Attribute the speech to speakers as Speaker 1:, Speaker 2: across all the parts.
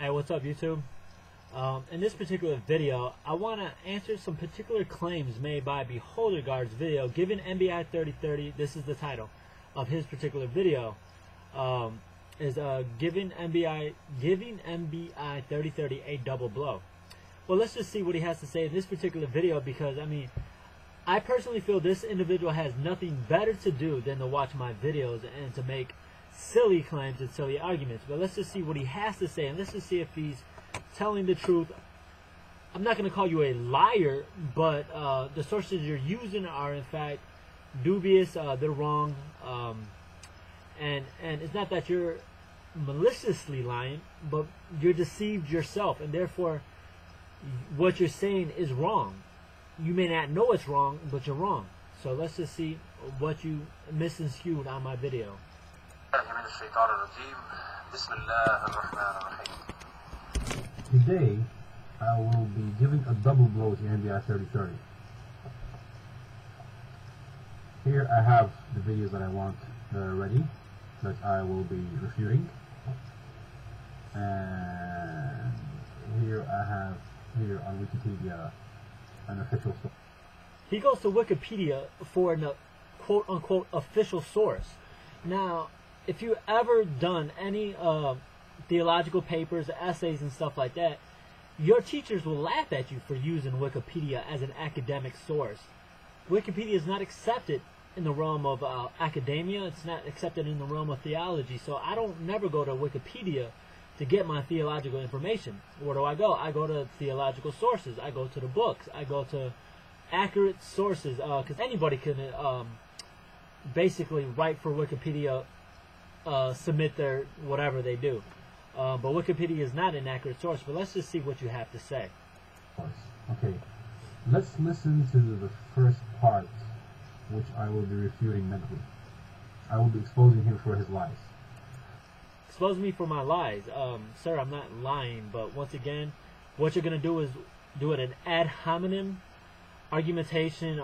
Speaker 1: Hey, what's up, YouTube? In this particular video, I want to answer some particular claims made by BeholdeGuard's video, given MBI3030. This is the title of his particular video. Giving MBI3030 a double blow. Well, let's just see what he has to say in this particular video, because I mean, I personally feel this individual has nothing better to do than to watch my videos and to make silly claims and silly arguments. But let's just see what he has to say, and let's just see if he's telling the truth. I'm not going to call you a liar, but the sources you're using are in fact dubious. They're wrong, and it's not that you're maliciously lying, but you're deceived yourself, and therefore what you're saying is wrong. You may not know it's wrong, but you're wrong. So let's just see what you misconstrued on my video.
Speaker 2: Today, I will be giving a double blow to MBI3030. Here I have the videos that I want ready, that I will be refuting. And here I have, here on Wikipedia, an official source.
Speaker 1: He goes to Wikipedia for a quote-unquote official source. Now, if you ever done any theological papers, essays, and stuff like that, your teachers will laugh at you for using Wikipedia as an academic source. Wikipedia is not accepted in the realm of academia. It's not accepted in the realm of theology. So I don't never go to Wikipedia to get my theological information. Where do? I go to theological sources. I go to the books. I go to accurate sources, because anybody can basically write for Wikipedia, submit their whatever they do. But Wikipedia is not an accurate source. But let's just see what you have to say.
Speaker 2: Okay, let's listen to the first part, which I will be refuting mentally. I will be exposing him for his lies.
Speaker 1: Expose me for my lies. Sir, I'm not lying, but once again, what you're going to do is do it an ad hominem argumentation,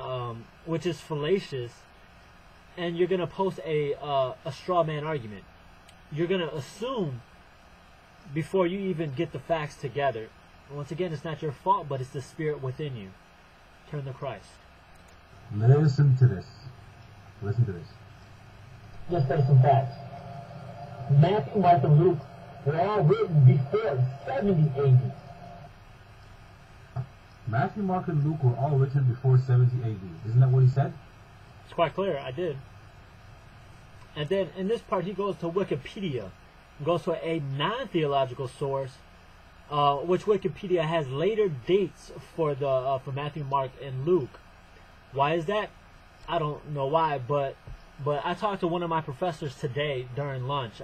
Speaker 1: which is fallacious, and you're going to post a straw man argument. You're going to assume before you even get the facts together. Once again, it's not your fault, but it's the spirit within you. Turn to Christ.
Speaker 2: Listen to this. Listen to this.
Speaker 3: Let's say some facts. Matthew, Mark, and Luke were all written before 70 AD.
Speaker 2: Matthew, Mark, and Luke were all written before 70 AD. Isn't that what he said?
Speaker 1: It's quite clear. I did. And then in this part, he goes to Wikipedia, goes to a non-theological source, which Wikipedia has later dates for the for Matthew, Mark, and Luke. Why is that? I don't know why, but I talked to one of my professors today during lunch.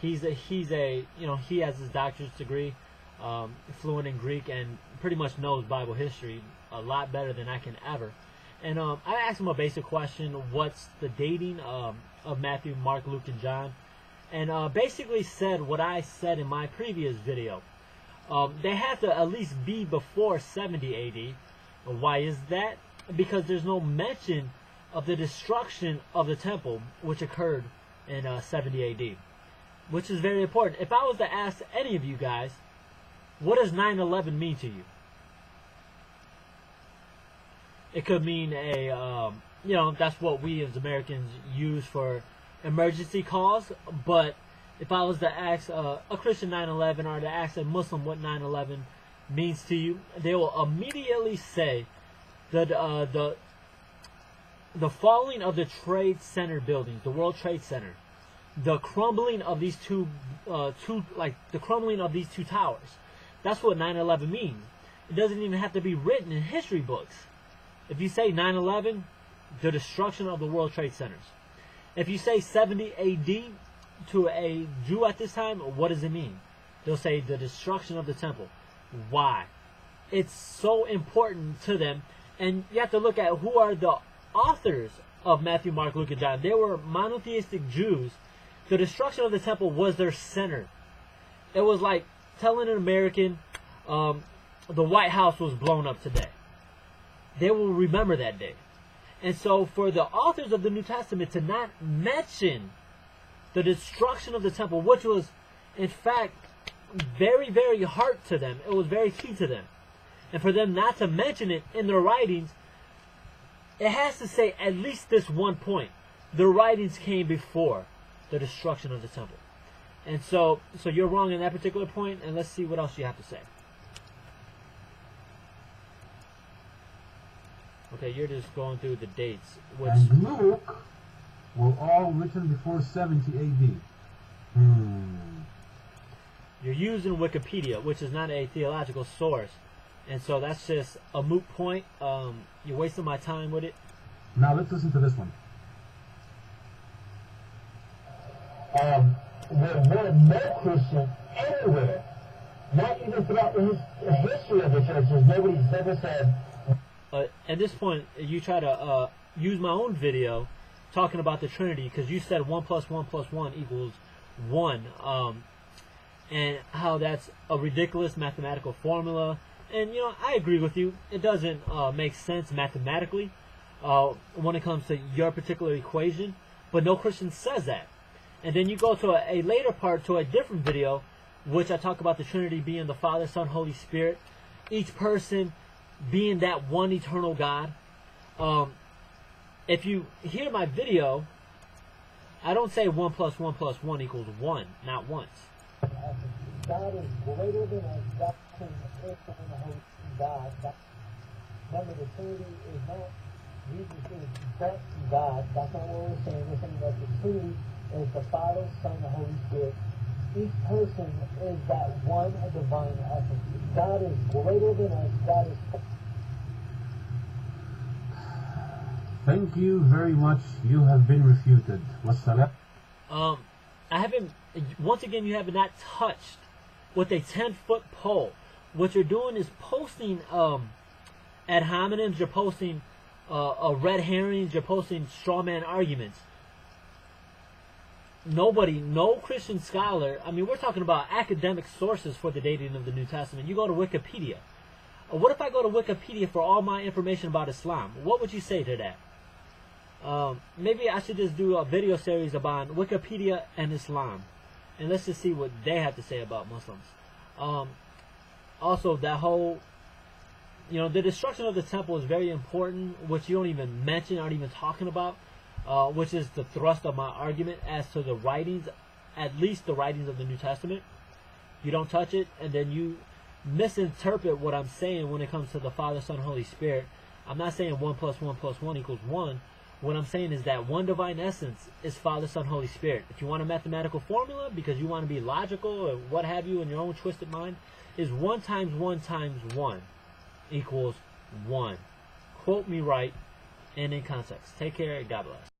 Speaker 1: He has his doctorate degree, fluent in Greek, and pretty much knows Bible history a lot better than I can ever. And I asked him a basic question: what's the dating of Matthew, Mark, Luke, and John? And basically said what I said in my previous video. They have to at least be before 70 AD. Why is that? Because there's no mention of the destruction of the temple, which occurred in 70 AD, which is very important. If I was to ask any of you guys, what does 9/11 mean to you? It could mean that's what we as Americans use for emergency calls. But if I was to ask a Christian 9/11, or to ask a Muslim what 9/11 means to you, they will immediately say that the falling of the Trade Center buildings, the World Trade Center, the crumbling of these two towers. That's what 9/11 means. It doesn't even have to be written in history books. If you say 9/11, the destruction of the World Trade Centers. If you say 70 AD to a Jew at this time, what does it mean? They'll say the destruction of the temple. Why? It's so important to them. And you have to look at who are the authors of Matthew, Mark, Luke, and John. They were monotheistic Jews. The destruction of the temple was their center. It was like telling an American the White House was blown up today. They will remember that day. And so for the authors of the New Testament to not mention the destruction of the temple, which was in fact very, very hard to them. It was very key to them. And for them not to mention it in their writings, it has to say at least this one point. The writings came before the destruction of the temple. And so you're wrong in that particular point, and let's see what else you have to say. Okay, you're just going through the dates. Which,
Speaker 2: and Luke were all written before 70 AD.
Speaker 1: You're using Wikipedia, which is not a theological source. And so that's just a moot point. You're wasting my time with it.
Speaker 2: Now let's listen to this one.
Speaker 3: There were no Christians anywhere. Not even throughout the history of the churches. Nobody's ever said.
Speaker 1: At this point, you try to use my own video talking about the Trinity, because you said 1 + 1 + 1 equals 1, and how that's a ridiculous mathematical formula. And you know, I agree with you. It doesn't make sense mathematically when it comes to your particular equation, but no Christian says that. And then you go to a later part, to a different video, which I talk about the Trinity being the Father, Son, Holy Spirit, each person being that one eternal God. If you hear my video, I don't say 1 + 1 + 1 equals 1, not once.
Speaker 3: God is greater than us. God is the Holy God. Remember, the Trinity is not Jesus is but God. That's not what we're saying. We're saying that the Trinity is the Father, Son, and Holy Spirit. Each person is that one divine essence. God is greater than us. God is.
Speaker 2: Thank you very much. You have been refuted. Wassalam.
Speaker 1: I haven't. Once again, you have not touched with a 10-foot pole. What you're doing is posting ad hominems. You're posting red herrings. You're posting straw man arguments. Nobody, no Christian scholar. I mean, we're talking about academic sources for the dating of the New Testament. You go to Wikipedia. What if I go to Wikipedia for all my information about Islam? What would you say to that? Maybe I should just do a video series about Wikipedia and Islam, and let's just see what they have to say about Muslims. Also, that whole, you know, the destruction of the temple is very important, which you don't even mention, aren't even talking about, which is the thrust of my argument as to the writings, at least the writings of the New Testament. You don't touch it, and then you misinterpret what I'm saying when it comes to the Father, Son, Holy Spirit. I'm not saying 1 + 1 + 1 equals 1. What I'm saying is that one divine essence is Father, Son, Holy Spirit. If you want a mathematical formula because you want to be logical or what have you in your own twisted mind, is 1 × 1 × 1 equals 1. Quote me right and in context. Take care. God bless.